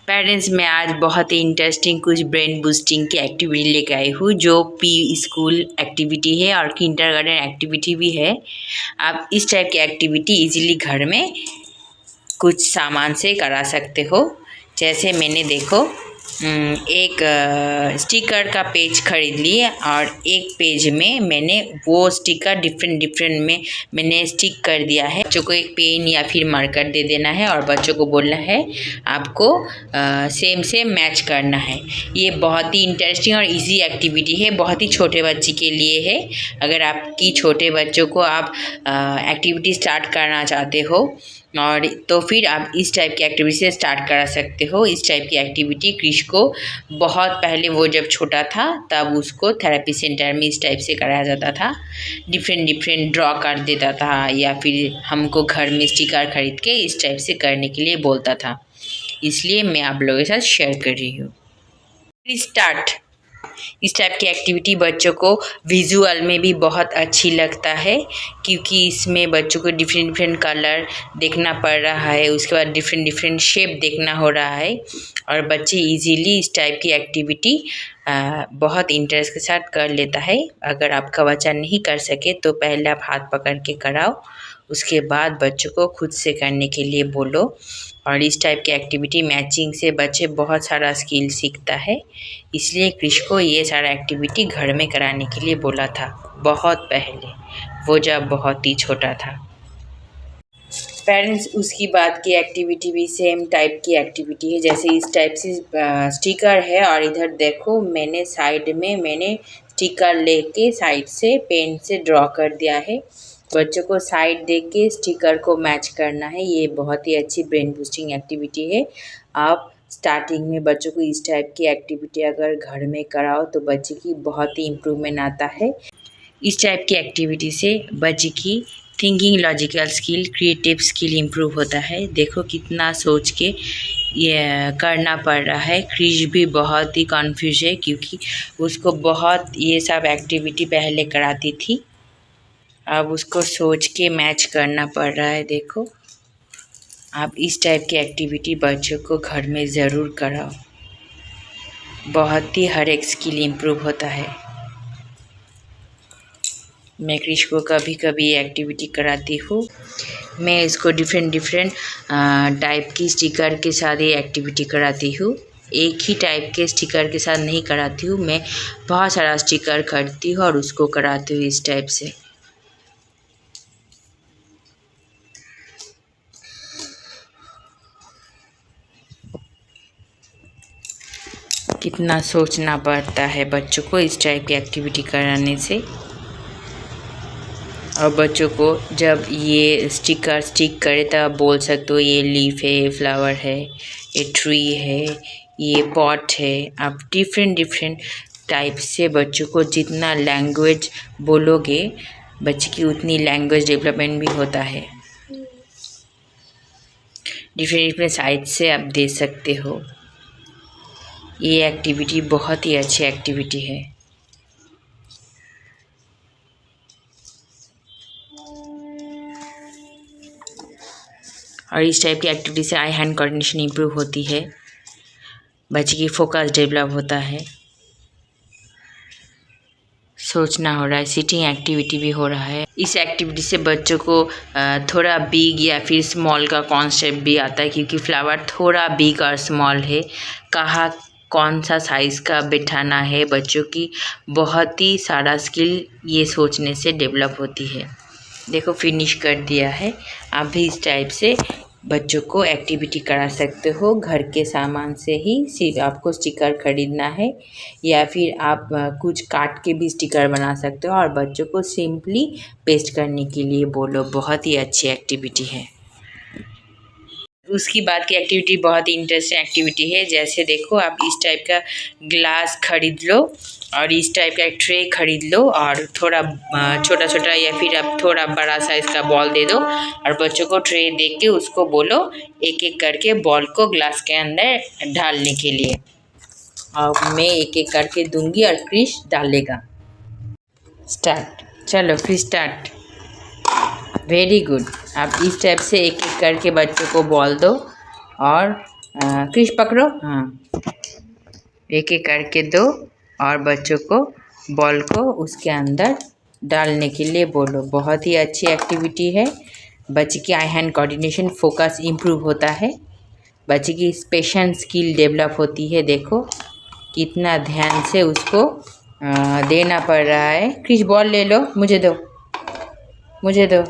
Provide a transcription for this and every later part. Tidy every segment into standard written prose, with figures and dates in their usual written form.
Parents, मैं आज बहुत ही इंटरेस्टिंग कुछ ब्रेन बूस्टिंग की एक्टिविटी लेकर आई हूँ जो प्री स्कूल एक्टिविटी है और किंडरगार्टन एक्टिविटी भी है। आप इस टाइप की एक्टिविटी इजीली घर में कुछ सामान से करा सकते हो। जैसे मैंने देखो एक स्टिकर का पेज खरीद लिए और एक पेज में मैंने वो स्टिकर डिफरेंट में मैंने स्टिक कर दिया है। बच्चों को एक पेन या फिर मार्कर दे देना है और बच्चों को बोलना है आपको सेम मैच करना है। ये बहुत ही इंटरेस्टिंग और इजी एक्टिविटी है, बहुत ही छोटे बच्चे के लिए है। अगर आपकी छोटे बच्चों को आप एक्टिविटी स्टार्ट करना चाहते हो और तो फिर आप इस टाइप की एक्टिविटी से स्टार्ट करा सकते हो। इस टाइप की एक्टिविटी क्रिश को बहुत पहले, वो जब छोटा था तब उसको थेरेपी सेंटर में इस टाइप से कराया जाता था। डिफरेंट ड्रॉ कर देता था या फिर हमको घर में स्टिकर खरीद के इस टाइप से करने के लिए बोलता था। इसलिए मैं आप लोगों के साथ शेयर कर रही हूँ। स्टार्ट। इस टाइप की एक्टिविटी बच्चों को विजुअल में भी बहुत अच्छी लगता है क्योंकि इसमें बच्चों को डिफरेंट कलर देखना पड़ रहा है, उसके बाद डिफरेंट शेप देखना हो रहा है और बच्चे इजीली इस टाइप की एक्टिविटी बहुत इंटरेस्ट के साथ कर लेता है। अगर आपका बच्चा नहीं कर सके तो पहले आप हाथ पकड़ के कराओ, उसके बाद बच्चों को खुद से करने के लिए बोलो। और इस टाइप की एक्टिविटी मैचिंग से बच्चे बहुत सारा स्किल सीखता है। इसलिए क्रिश को ये सारा एक्टिविटी घर में कराने के लिए बोला था बहुत पहले, वो जब बहुत ही छोटा था। पेरेंट्स, उसकी बात की एक्टिविटी भी सेम टाइप की एक्टिविटी है। जैसे इस टाइप से स्टिकर है और इधर देखो मैंने साइड में मैंने स्टिकर लेके साइड से पेन से ड्रॉ कर दिया है। बच्चों को साइड देख के स्टिकर को मैच करना है। ये बहुत ही अच्छी ब्रेन बूस्टिंग एक्टिविटी है। आप स्टार्टिंग में बच्चों को इस टाइप की एक्टिविटी अगर घर में कराओ तो बच्चे की बहुत ही इम्प्रूवमेंट आता है। इस टाइप की एक्टिविटी से बच्चे की thinking, logical skill, creative skill improve होता है। देखो कितना सोच के ये करना पड़ रहा है। क्रिश भी बहुत ही कन्फ्यूज है क्योंकि उसको बहुत ये सब एक्टिविटी पहले कराती थी, अब उसको सोच के मैच करना पड़ रहा है। देखो, आप इस टाइप की एक्टिविटी बच्चों को घर में ज़रूर कराओ, बहुत ही हर एक स्किल इम्प्रूव होता है। मैं क्रिश को कभी कभी एक्टिविटी कराती हूँ। मैं इसको डिफरेंट टाइप की स्टिकर के साथ ये एक्टिविटी कराती हूँ। एक ही टाइप के स्टिकर के साथ नहीं कराती हूँ, मैं बहुत सारा स्टिकर खरीदती हूँ और उसको कराती हूँ इस टाइप से। कितना सोचना पड़ता है बच्चों को इस टाइप की एक्टिविटी कराने से। और बच्चों को जब ये स्टिकर स्टिक करे तब बोल सकते हो ये लीफ है, ये फ्लावर है, ये ट्री है, ये पॉट है। आप डिफरेंट टाइप से बच्चों को जितना लैंग्वेज बोलोगे बच्चे की उतनी लैंग्वेज डेवलपमेंट भी होता है। डिफरेंट साइड से आप दे सकते हो। ये एक्टिविटी बहुत ही अच्छी एक्टिविटी है। और इस टाइप की एक्टिविटी से आई हैंड कोऑर्डिनेशन इम्प्रूव होती है, बच्चे की फोकस डेवलप होता है, सोचना हो रहा है, सिटिंग एक्टिविटी भी हो रहा है। इस एक्टिविटी से बच्चों को थोड़ा बिग या फिर स्मॉल का कॉन्सेप्ट भी आता है क्योंकि फ्लावर थोड़ा बिग और स्मॉल है, कहाँ कौन सा साइज़ का बिठाना है। बच्चों की बहुत ही सारा स्किल ये सोचने से डेवलप होती है। देखो फिनिश कर दिया है। आप भी इस टाइप से बच्चों को एक्टिविटी करा सकते हो घर के सामान से ही। सिर्फ आपको स्टिकर खरीदना है या फिर आप कुछ काट के भी स्टिकर बना सकते हो और बच्चों को सिंपली पेस्ट करने के लिए बोलो। बहुत ही अच्छी एक्टिविटी है। उसकी बाद की एक्टिविटी बहुत ही इंटरेस्टिंग एक्टिविटी है। जैसे देखो, आप इस टाइप का ग्लास खरीद लो और इस टाइप का एक ट्रे खरीद लो और थोड़ा छोटा या फिर आप थोड़ा बड़ा साइज़ का बॉल दे दो और बच्चों को ट्रे दे के उसको बोलो एक करके बॉल को ग्लास के अंदर डालने के लिए। और मैं एक करके दूंगी और क्रिश डालेगा। स्टार्ट। चलो फिर स्टार्ट। Very good. आप इस टाइप से एक करके बच्चों को बॉल दो और क्रिश पकड़ो, हाँ, एक एक करके दो और बच्चों को बॉल को उसके अंदर डालने के लिए बोलो। बहुत ही अच्छी एक्टिविटी है। बच्चे की आई हैंड कोऑर्डिनेशन, फोकस इम्प्रूव होता है। बच्चे की स्पेशल स्किल डेवलप होती है। देखो कितना ध्यान से उसको देना पड़ रहा है। क्रिश बॉल ले लो, मुझे दो, मुझे दो।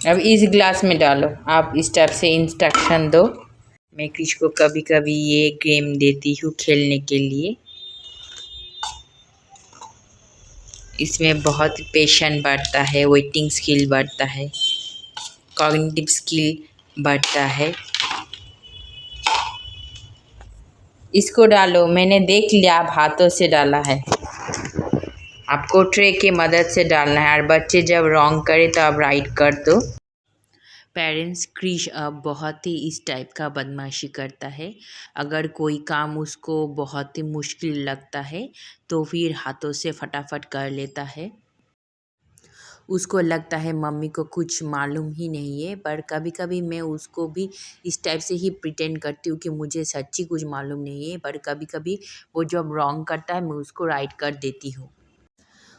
अब इस ग्लास में डालो। आप इस टाइप से इंस्ट्रक्शन दो। मैं क्रिश को कभी कभी ये गेम देती हूँ खेलने के लिए। इसमें बहुत पेशेंस बढ़ता है, वेटिंग स्किल बढ़ता है, कॉग्निटिव स्किल बढ़ता है। इसको डालो, मैंने देख लिया आप हाथों से डाला है। आपको ट्रे के मदद से डालना है और बच्चे जब रॉन्ग करे तो आप राइट कर दो। पेरेंट्स क्रिश अब बहुत ही इस टाइप का बदमाशी करता है। अगर कोई काम उसको बहुत ही मुश्किल लगता है तो फिर हाथों से फटाफट कर लेता है। उसको लगता है मम्मी को कुछ मालूम ही नहीं है, पर कभी कभी मैं उसको भी इस टाइप से ही प्रिटेंड करती हूँ कि मुझे सच्ची कुछ मालूम नहीं है, पर कभी कभी वो जब रॉन्ग करता है मैं उसको राइट कर देती हूँ।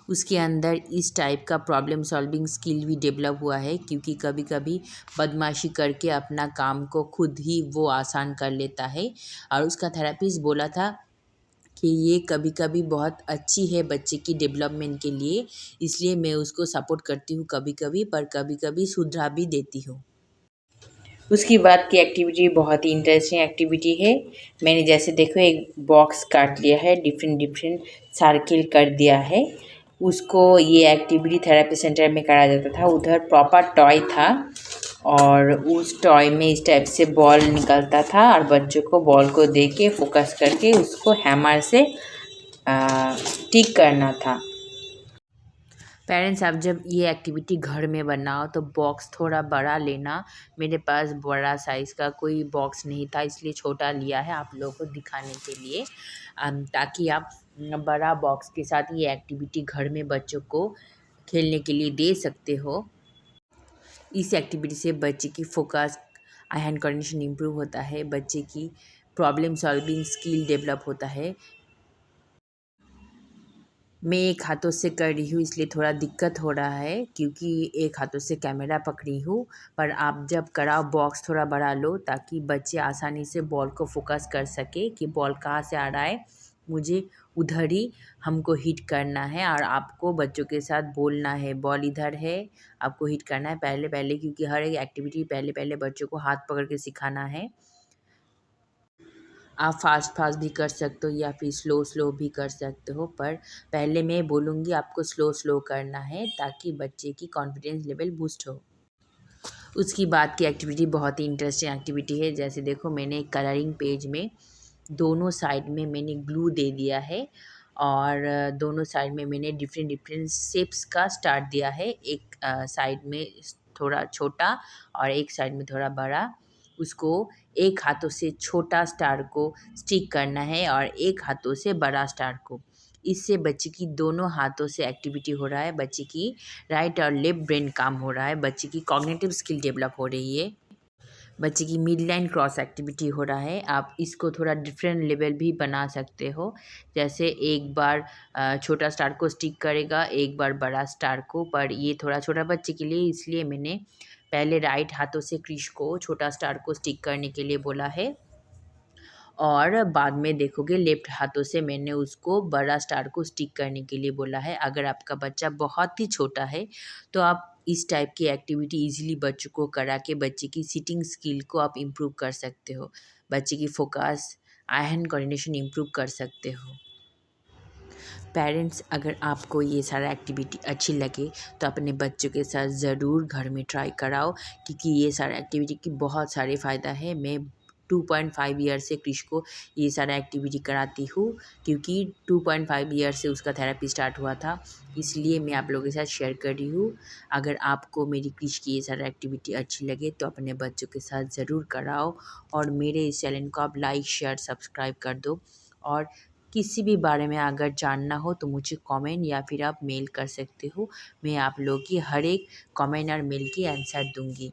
उसके अंदर इस टाइप का प्रॉब्लम सॉल्विंग स्किल भी डेवलप हुआ है, क्योंकि कभी कभी बदमाशी करके अपना काम को खुद ही वो आसान कर लेता है। और उसका थेरेपिस्ट बोला था कि ये कभी कभी बहुत अच्छी है बच्चे की डेवलपमेंट के लिए, इसलिए मैं उसको सपोर्ट करती हूँ कभी कभी, पर कभी कभी सुधरा भी देती हूँ। उसकी बाद की एक्टिविटी बहुत ही इंटरेस्टिंग एक्टिविटी है। मैंने जैसे देखो एक बॉक्स काट लिया है, डिफरेंट डिफरेंट सर्किल कर दिया है। उसको ये एक्टिविटी थेरेपी सेंटर में कराया जाता था। उधर प्रॉपर टॉय था और उस टॉय में इस टाइप से बॉल निकलता था और बच्चों को बॉल को दे के फोकस करके उसको हैमर से टिक करना था। पेरेंट्स आप जब ये एक्टिविटी घर में बनाओ तो बॉक्स थोड़ा बड़ा लेना। मेरे पास बड़ा साइज़ का कोई बॉक्स नहीं था, इसलिए छोटा लिया है आप लोगों को दिखाने के लिए, ताकि आप बड़ा बॉक्स के साथ ये एक्टिविटी घर में बच्चों को खेलने के लिए दे सकते हो। इस एक्टिविटी से बच्चे की फोकस, आई हैंड कोऑर्डिनेशन इम्प्रूव होता है, बच्चे की प्रॉब्लम सॉल्विंग स्किल डेवलप होता है। मैं एक हाथों से कर रही हूँ इसलिए थोड़ा दिक्कत हो रहा है, क्योंकि एक हाथों से कैमरा पकड़ी हूँ। पर आप जब कराओ बॉक्स थोड़ा बड़ा लो, ताकि बच्चे आसानी से बॉल को फोकस कर सके कि बॉल कहाँ से आ रहा है, मुझे उधर ही हमको हिट करना है। और आपको बच्चों के साथ बोलना है बॉल इधर है, आपको हिट करना है पहले पहले, क्योंकि हर एक एक्टिविटी पहले पहले बच्चों को हाथ पकड़ के सिखाना है। आप फास्ट फास्ट भी कर सकते हो या फिर स्लो स्लो भी कर सकते हो, पर पहले मैं बोलूँगी आपको स्लो स्लो करना है, ताकि बच्चे की कॉन्फिडेंस लेवल बूस्ट हो। उसकी बाद की एक्टिविटी बहुत ही इंटरेस्टिंग एक्टिविटी है। जैसे देखो मैंने कलरिंग पेज में दोनों साइड में मैंने ग्लू दे दिया है और दोनों साइड में मैंने डिफरेंट डिफरेंट शेप्स का स्टार दिया है। एक साइड में थोड़ा छोटा और एक साइड में थोड़ा बड़ा। उसको एक हाथों से छोटा स्टार को स्टिक करना है और एक हाथों से बड़ा स्टार को। इससे बच्चे की दोनों हाथों से एक्टिविटी हो रहा है, बच्चे की राइट और लेफ्ट ब्रेन काम हो रहा है, बच्चे की कॉग्निटिव स्किल डेवलप हो रही है, बच्चे की मिड लाइन क्रॉस एक्टिविटी हो रहा है। आप इसको थोड़ा डिफरेंट लेवल भी बना सकते हो। जैसे एक बार छोटा स्टार को स्टिक करेगा, एक बार बड़ा स्टार को, पर ये थोड़ा छोटा बच्चे के लिए, इसलिए मैंने पहले राइट हाथों से क्रिश को छोटा स्टार को स्टिक करने के लिए बोला है और बाद में देखोगे लेफ्ट हाथों से मैंने उसको बड़ा स्टार को स्टिक करने के लिए बोला है। अगर आपका बच्चा बहुत ही छोटा है तो आप इस टाइप की एक्टिविटी इजीली बच्चों को करा के बच्चे की सिटिंग स्किल को आप इम्प्रूव कर सकते हो, बच्चे की फोकस, आई हैंड कोऑर्डिनेशन इम्प्रूव कर सकते हो। पेरेंट्स अगर आपको ये सारा एक्टिविटी अच्छी लगे तो अपने बच्चों के साथ ज़रूर घर में ट्राई कराओ, क्योंकि ये सारा एक्टिविटी की बहुत सारे फ़ायदा है। मैं 2.5 ईयर से क्रिश को ये सारा एक्टिविटी कराती हूँ, क्योंकि 2.5 ईयर से उसका थेरेपी स्टार्ट हुआ था, इसलिए मैं आप लोगों के साथ शेयर कर रही हूँ। अगर आपको मेरी क्रिश की ये सारा एक्टिविटी अच्छी लगे तो अपने बच्चों के साथ ज़रूर कराओ और मेरे इस चैनल को आप लाइक शेयर सब्सक्राइब कर दो। और किसी भी बारे में अगर जानना हो तो मुझे कमेंट या फिर आप मेल कर सकते हो। मैं आप लोग की हर एक कमेंट और मेल की आंसर दूँगी।